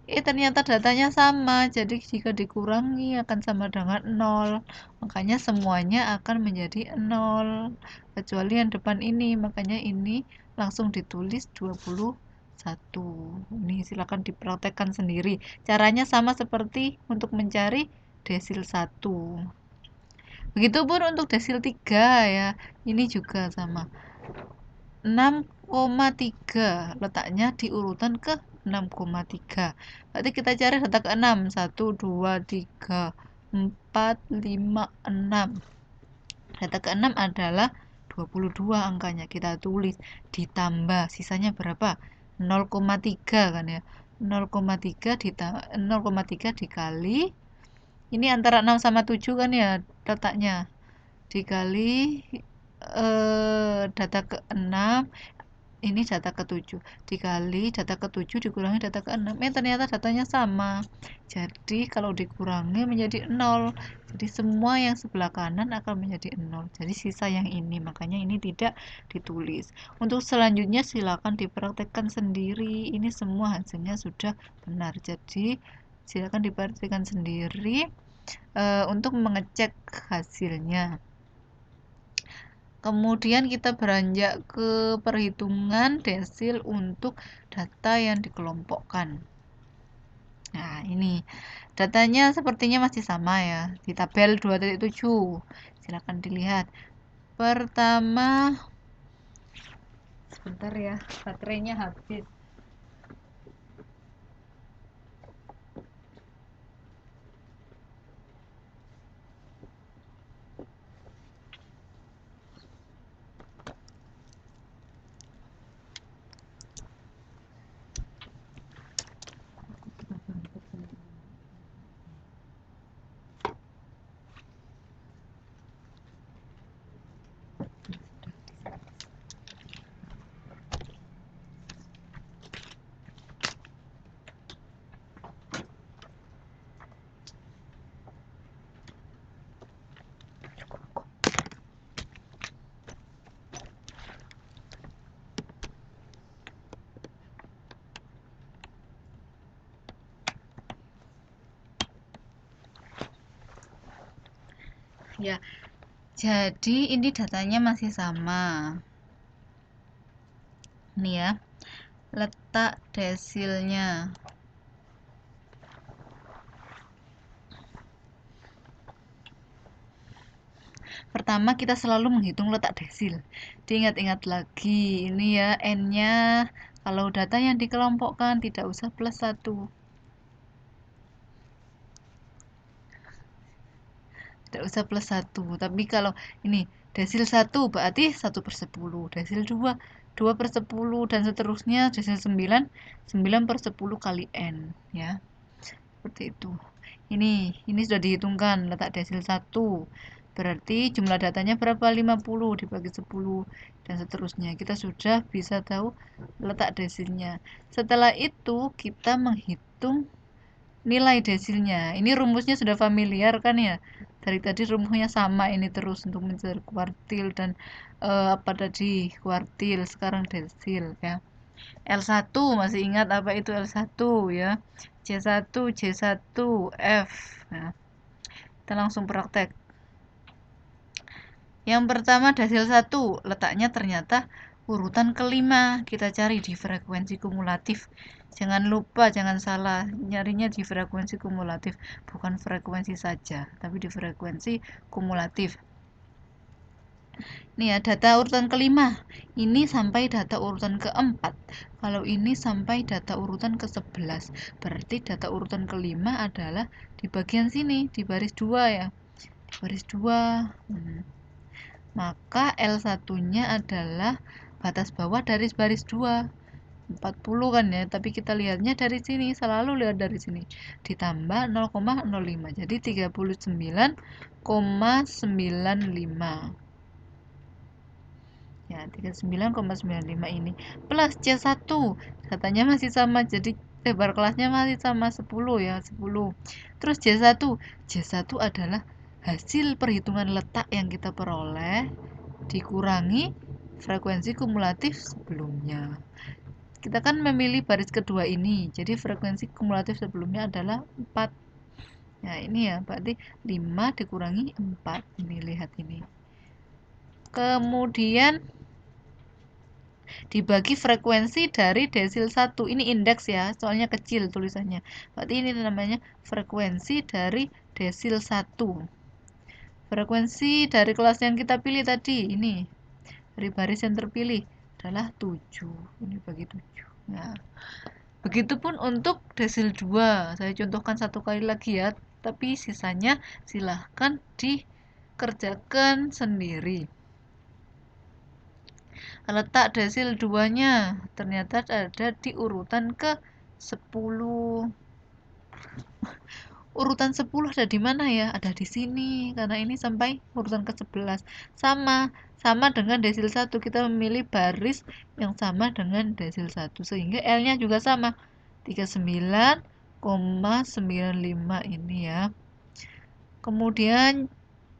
Ternyata datanya sama, jadi jika dikurangi akan sama dengan 0. Makanya semuanya akan menjadi 0, kecuali yang depan ini, makanya ini langsung ditulis 21. Ini silakan dipraktekkan sendiri. Caranya sama seperti untuk mencari desil 1. Begitupun untuk desil 3 ya. Ini juga sama. 6,3 letaknya di urutan ke 6,3. Berarti kita cari data ke-6. 1, 2, 3, 4, 5, 6. Data ke-6 adalah 22 angkanya. Kita tulis ditambah sisanya berapa? 0,3 kan ya. 0,3 dikali ini antara 6 sama 7 kan ya letaknya. Dikali data ke-6, ini data ke-7, dikali data ke-7 dikurangi data ke-6, ternyata datanya sama, jadi kalau dikurangi menjadi 0, jadi semua yang sebelah kanan akan menjadi 0, jadi sisa yang ini, makanya ini tidak ditulis. Untuk selanjutnya silakan dipraktekkan sendiri, ini semua hasilnya sudah benar, jadi silakan dipraktekkan sendiri untuk mengecek hasilnya. Kemudian kita beranjak ke perhitungan desil untuk data yang dikelompokkan. Nah, ini datanya sepertinya masih sama ya, di tabel 2.7. Silakan dilihat. Pertama, sebentar ya, baterainya habis. Ya, jadi ini datanya masih sama. Ini ya, letak desilnya. Pertama kita selalu menghitung letak desil. Diingat-ingat lagi, ini ya N-nya kalau data yang dikelompokkan tidak usah plus 1. Tidak usah plus 1. Tapi kalau ini desil 1 berarti 1/10. Desil 2, 2/10 dan seterusnya. Desil 9, 9/10 kali N ya. Seperti itu. Ini sudah dihitungkan letak desil 1. Berarti jumlah datanya berapa? 50 dibagi 10 dan seterusnya. Kita sudah bisa tahu letak desilnya. Setelah itu kita menghitung nilai desilnya. Ini rumusnya sudah familiar kan ya? Dari tadi rumusnya sama ini terus untuk mencari kuartil dan apa tadi? Kuartil, sekarang desil ya. L1 masih ingat apa itu L1 ya? C1, J1, F. Nah, kita langsung praktek. Yang pertama desil 1, letaknya ternyata urutan kelima. Kita cari di frekuensi kumulatif. Jangan lupa, jangan salah, nyarinya di frekuensi kumulatif, bukan frekuensi saja, tapi di frekuensi kumulatif. Ini ya, data urutan kelima. Ini sampai data urutan keempat. Kalau ini sampai data urutan ke-11. Berarti data urutan kelima adalah di bagian sini, di baris 2 ya. Di baris 2. Maka L1-nya adalah batas bawah dari baris 2. 40 kan ya, tapi kita lihatnya dari sini, selalu lihat dari sini. Ditambah 0,05. Jadi 39,95. Ya, 39,95 ini plus C1. Datanya masih sama, jadi lebar kelasnya masih sama 10 ya, 10. Terus J1. J1 adalah hasil perhitungan letak yang kita peroleh dikurangi frekuensi kumulatif sebelumnya. Kita kan memilih baris kedua ini, jadi frekuensi kumulatif sebelumnya adalah 4. Nah, ini ya, berarti 5 dikurangi 4. Ini, lihat ini. Kemudian dibagi frekuensi dari desil 1. Ini indeks ya, soalnya kecil tulisannya. Berarti ini namanya frekuensi dari desil 1. Frekuensi dari kelas yang kita pilih tadi, ini. Dari baris yang terpilih adalah 7. Ini bagi 7. Nah, begitupun untuk desil 2. Saya contohkan satu kali lagi ya, tapi sisanya silahkan dikerjakan sendiri. Letak desil 2-nya ternyata ada di urutan ke-10. Urutan 10 ada di mana ya? Ada di sini, karena ini sampai urutan ke-11. Sama dengan desil 1, kita memilih baris yang sama dengan desil 1, sehingga L-nya juga sama, 39,95 ini ya. Kemudian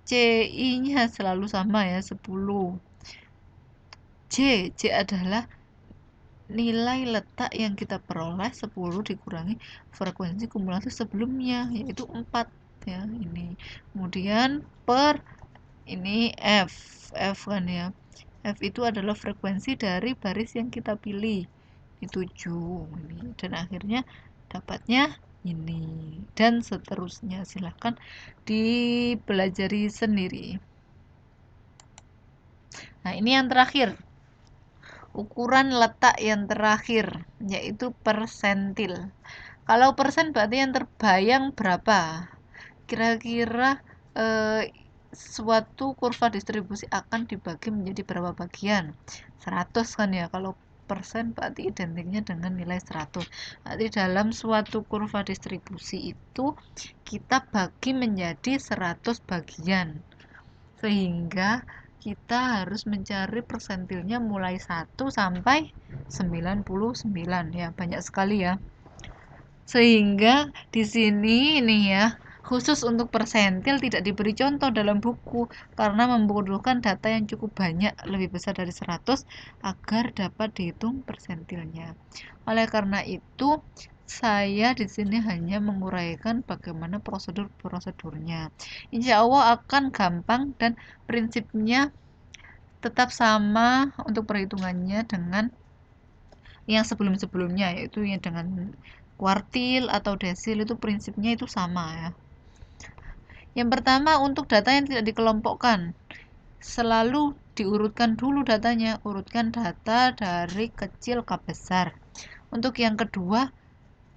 CI-nya selalu sama ya, 10. J adalah nilai letak yang kita peroleh 10 dikurangi frekuensi kumulatif sebelumnya, yaitu 4 ya, ini. Kemudian per ini F. F kan ya. F itu adalah frekuensi dari baris yang kita pilih, ini 7 ini, dan akhirnya dapatnya ini, dan seterusnya. Silahkan dipelajari sendiri. Nah, ini yang terakhir, ukuran letak yang terakhir, yaitu persentil. Kalau persen berarti yang terbayang berapa? Kira-kira suatu kurva distribusi akan dibagi menjadi berapa bagian? 100 kan ya. Kalau persen berarti identiknya dengan nilai 100. Berarti dalam suatu kurva distribusi itu kita bagi menjadi 100 bagian. Sehingga kita harus mencari persentilnya mulai 1 sampai 99 ya, banyak sekali ya. Sehingga di sini nih ya, khusus untuk persentil tidak diberi contoh dalam buku karena membutuhkan data yang cukup banyak, lebih besar dari 100 agar dapat dihitung persentilnya. Oleh karena itu, saya di sini hanya menguraikan bagaimana prosedurnya. Insya Allah akan gampang dan prinsipnya tetap sama untuk perhitungannya dengan yang sebelum-sebelumnya, yaitu yang dengan kuartil atau desil itu prinsipnya itu sama ya. Yang pertama, untuk data yang tidak dikelompokkan, selalu diurutkan dulu datanya, urutkan data dari kecil ke besar. Untuk yang kedua,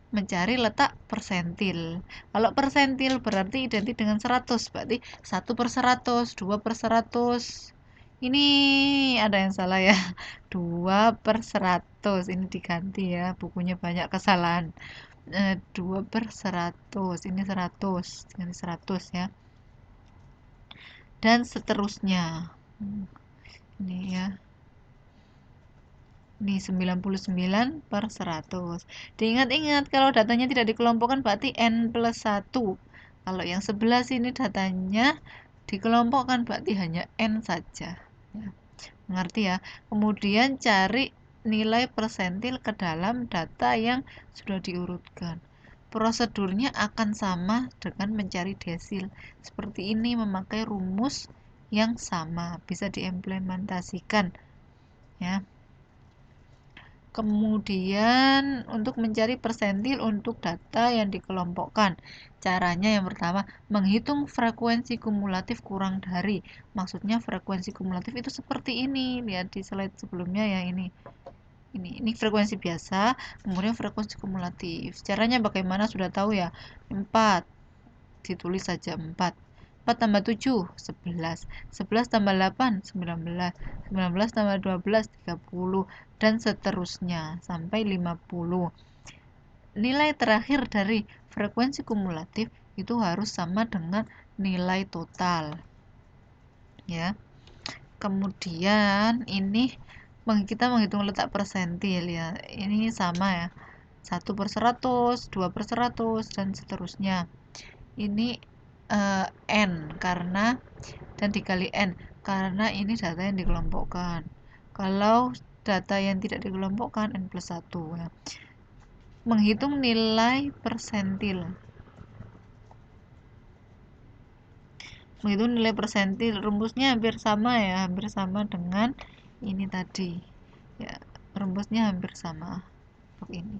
mencari letak persentil. Kalau persentil berarti identik dengan 100, berarti 1 per 100, 2 per 100. Ini ada yang salah ya, 2 per 100, ini diganti ya, bukunya banyak kesalahan. 2 per 100, ini 100, ganti 100 ya, dan seterusnya. Ini ya, ini 99 per 100. Diingat-ingat kalau datanya tidak dikelompokkan berarti N plus 1. Kalau yang sebelah sini datanya dikelompokkan berarti hanya N saja ya. Mengerti ya? Kemudian cari nilai persentil ke dalam data yang sudah diurutkan. Prosedurnya akan sama dengan mencari desil. Seperti ini, memakai rumus yang sama, bisa diimplementasikan ya. Kemudian untuk mencari persentil untuk data yang dikelompokkan, caranya yang pertama menghitung frekuensi kumulatif kurang dari. Maksudnya frekuensi kumulatif itu seperti ini, lihat di slide sebelumnya ya, ini frekuensi biasa, kemudian frekuensi kumulatif. Caranya bagaimana sudah tahu ya, 4 ditulis saja 4 tambah 7, 11. 11 tambah 8, 19. 19 tambah 12, 30. Dan seterusnya, sampai 50. Nilai terakhir dari frekuensi kumulatif itu harus sama dengan nilai total. Ya. Kemudian, ini kita menghitung letak persentil ya. Ini sama ya. 1 per 100, 2 per 100, dan seterusnya. Ini N karena dan dikali N karena ini data yang dikelompokkan. Kalau data yang tidak dikelompokkan N plus 1 ya. Menghitung nilai persentil. Menghitung nilai persentil, rumusnya hampir sama ya, hampir sama dengan ini tadi ya, rumusnya hampir sama untuk ini.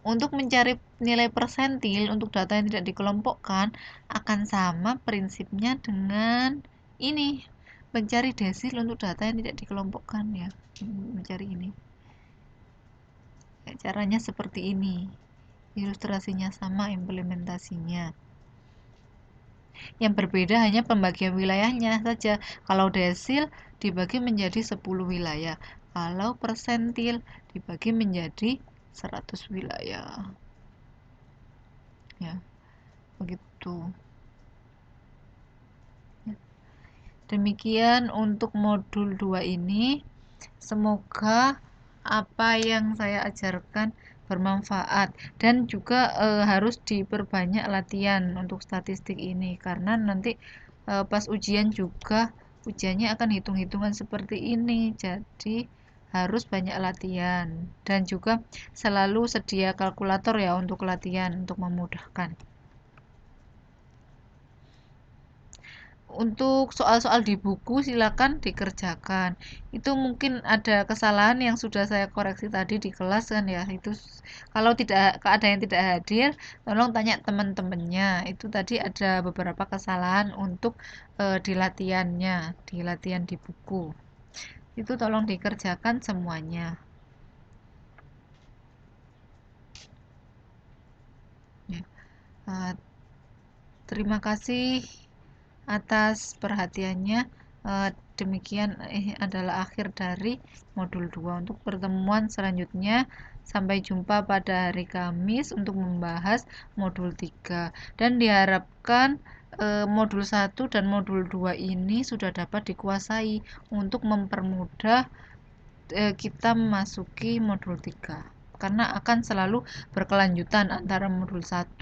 Untuk mencari nilai persentil untuk data yang tidak dikelompokkan akan sama prinsipnya dengan ini, mencari desil untuk data yang tidak dikelompokkan ya, mencari ini ya, caranya seperti ini, ilustrasinya sama, implementasinya yang berbeda hanya pembagian wilayahnya saja. Kalau desil dibagi menjadi 10 wilayah, kalau persentil dibagi menjadi 100 wilayah ya, begitu ya. Demikian untuk modul 2 ini, semoga apa yang saya ajarkan bermanfaat, dan juga harus diperbanyak latihan untuk statistik ini karena nanti pas ujian juga ujiannya akan hitung-hitungan seperti ini, jadi harus banyak latihan, dan juga selalu sedia kalkulator ya untuk latihan untuk memudahkan. untuk soal-soal di buku silakan dikerjakan. Itu mungkin ada kesalahan yang sudah saya koreksi tadi di kelas kan ya. Itu kalau ada yang tidak hadir, tolong tanya teman-temannya. Itu tadi ada beberapa kesalahan untuk di latihannya, di latihan di buku. Itu tolong dikerjakan semuanya. Ya. Terima kasih atas perhatiannya. Demikian adalah akhir dari modul 2. Untuk pertemuan selanjutnya, sampai jumpa pada hari Kamis untuk membahas modul 3. Dan diharapkan modul 1 dan modul 2 ini sudah dapat dikuasai untuk mempermudah kita memasuki modul 3. Karena akan selalu berkelanjutan antara modul 1,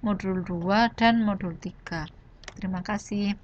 modul 2, dan modul 3. Terima kasih.